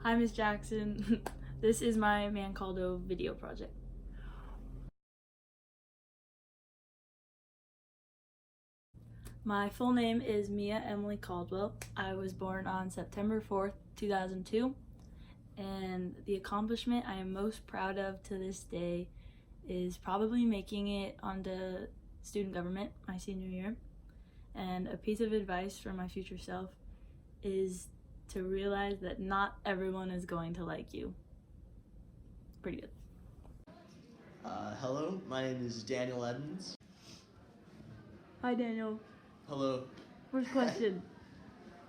Hi, Miss Jackson. This is my Mancaldo video project. My full name is Mia Emily Caldwell. I was born on September 4th, 2002, and the accomplishment I am most proud of to this day is probably making it onto student government my senior year. And a piece of advice for my future self is to realize that not everyone is going to like you. Pretty good. Hello, my name is Daniel Evans. Hi, Daniel. Hello. First question.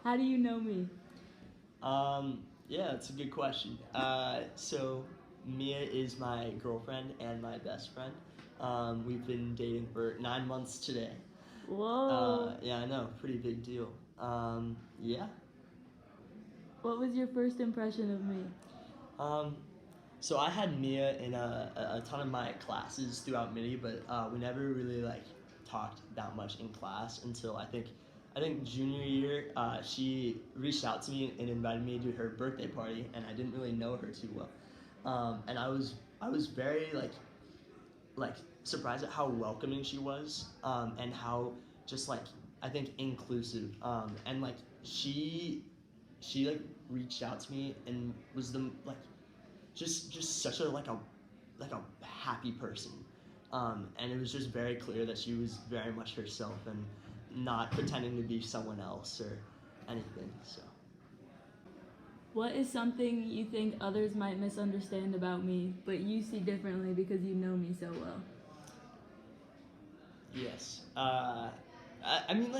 How do you know me? Yeah, it's a good question. So Mia is my girlfriend and my best friend. We've been dating for 9 months today. Whoa. Yeah, I know, pretty big deal. Yeah. What was your first impression of me? So I had Mia in a ton of my classes throughout MIDI, but we never really talked that much in class until I think junior year. She reached out to me and invited me to her birthday party, and I didn't really know her too well. And I was very surprised at how welcoming she was, and how just I think inclusive. And she reached out to me and was the just such a happy person, and it was just very clear that she was very much herself and not pretending to be someone else or anything. So What is something you think others might misunderstand about me, but you see differently because you know me so well? yes, I mean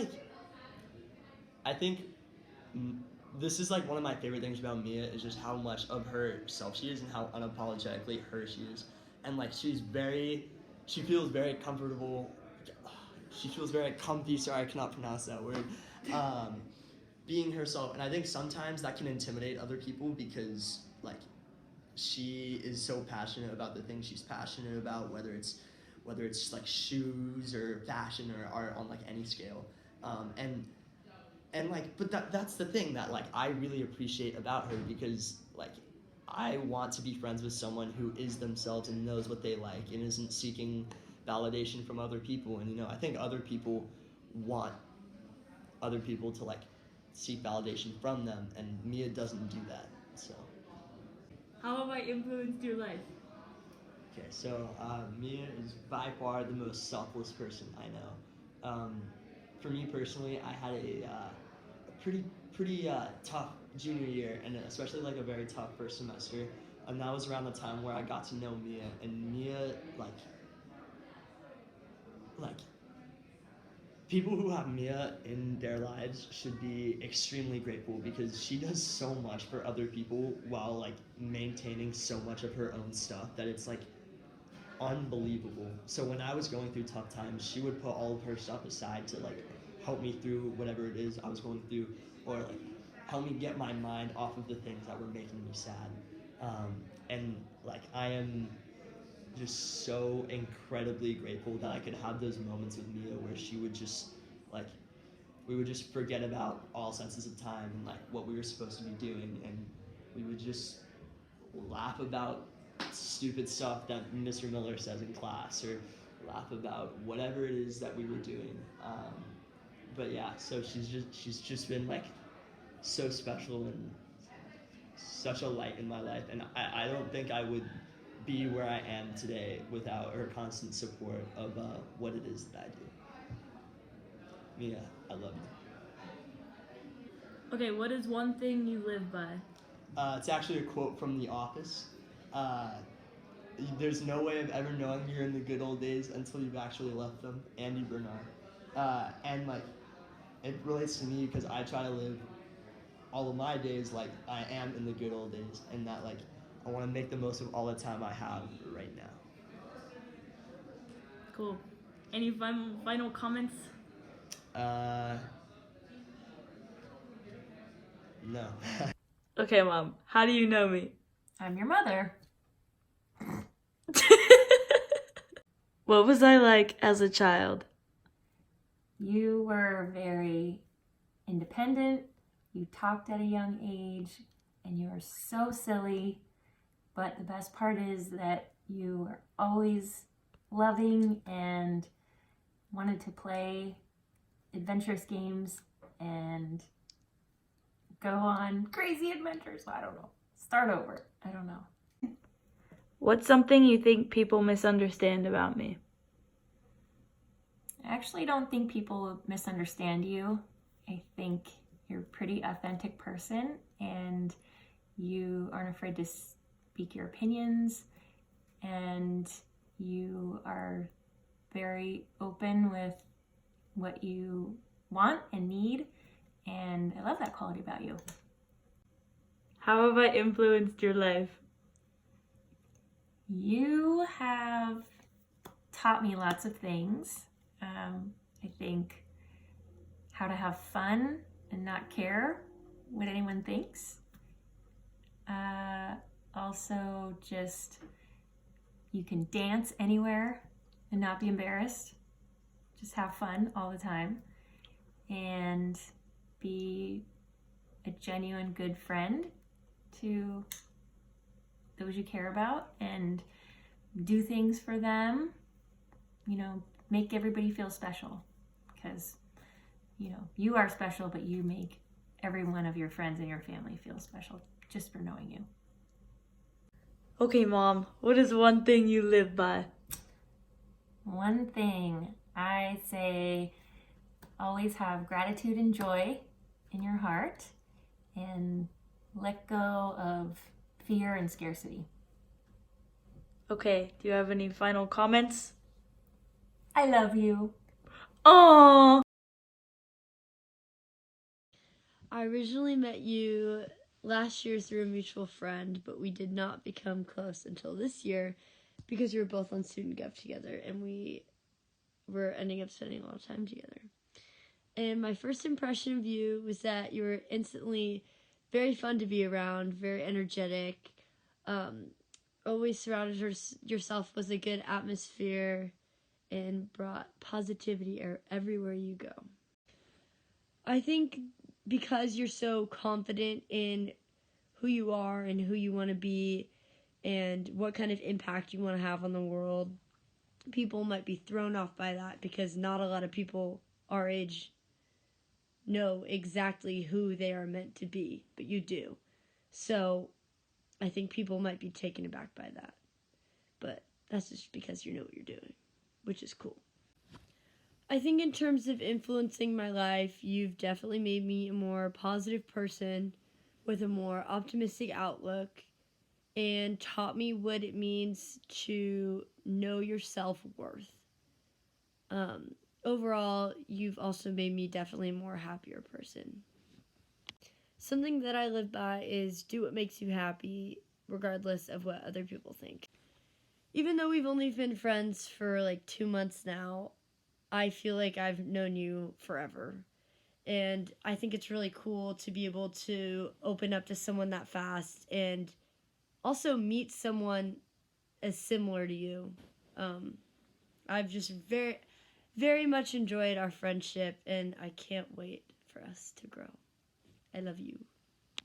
I think this is one of my favorite things about Mia is just how much of herself she is and how unapologetically her she is, and she feels very comfortable. She feels very comfy. Sorry, I cannot pronounce that word. Being herself, and I think sometimes that can intimidate other people because she is so passionate about the things she's passionate about, whether it's shoes or fashion or art on any scale, but that's the thing that I really appreciate about her, because I want to be friends with someone who is themselves and knows what they like and isn't seeking validation from other people. And I think other people want other people to seek validation from them, and Mia doesn't do that. So How have I influenced your life? okay, so Mia is by far the most selfless person I know. For me personally, I had a pretty tough junior year, and especially a very tough first semester. And that was around the time where I got to know Mia, and Mia like people who have Mia in their lives should be extremely grateful, because she does so much for other people while maintaining so much of her own stuff that it's unbelievable. So when I was going through tough times, she would put all of her stuff aside to help me through whatever it is I was going through, or help me get my mind off of the things that were making me sad. And I am just so incredibly grateful that I could have those moments with Mia where she would just we would just forget about all senses of time and what we were supposed to be doing, and we would just laugh about stupid stuff that Mr. Miller says in class, or laugh about whatever it is that we were doing. But yeah, so she's just been so special and such a light in my life, and I don't think I would be where I am today without her constant support of what it is that I do. Mia, I love you. Okay, what is one thing you live by? It's actually a quote from The Office. There's no way of ever knowing you're in the good old days until you've actually left them. Andy Bernard. And it relates to me because I try to live all of my days like I am in the good old days, and that I want to make the most of all the time I have right now. Cool. Any final comments? No. Okay, Mom. How do you know me? I'm your mother. What was I like as a child? You were very independent. You talked at a young age, and you are so silly, but the best part is that you are always loving and wanted to play adventurous games and go on crazy adventures. I don't know. Start over. I don't know. What's something you think people misunderstand about me? I actually don't think people misunderstand you. I think you're a pretty authentic person and you aren't afraid to speak your opinions, and you are very open with what you want and need, and I love that quality about you. How have I influenced your life? You have taught me lots of things. I think how to have fun and not care what anyone thinks. Also, just you can dance anywhere and not be embarrassed. Just have fun all the time and be a genuine good friend to those you care about and do things for them. You know, make everybody feel special, because you know you are special, but you make every one of your friends and your family feel special just for knowing you. Okay, Mom, what is one thing you live by? One thing I say, always have gratitude and joy in your heart and let go of fear and scarcity. Okay, do you have any final comments? I love you. Aww! I originally met you last year through a mutual friend, but we did not become close until this year because we were both on student gov together and we were ending up spending a lot of time together. And my first impression of you was that you were instantly very fun to be around, very energetic, always surrounded yourself with a good atmosphere and brought positivity everywhere you go. I think because you're so confident in who you are and who you want to be and what kind of impact you want to have on the world, people might be thrown off by that because not a lot of people our age know exactly who they are meant to be, but you do. So I think people might be taken aback by that. But that's just because you know what you're doing, which is cool. I think in terms of influencing my life, you've definitely made me a more positive person with a more optimistic outlook and taught me what it means to know your self-worth. Overall, you've also made me definitely a more happier person. Something that I live by is do what makes you happy, regardless of what other people think. Even though we've only been friends for like 2 months now, I feel like I've known you forever. And I think it's really cool to be able to open up to someone that fast and also meet someone as similar to you. I've just very, very much enjoyed our friendship, and I can't wait for us to grow. I love you.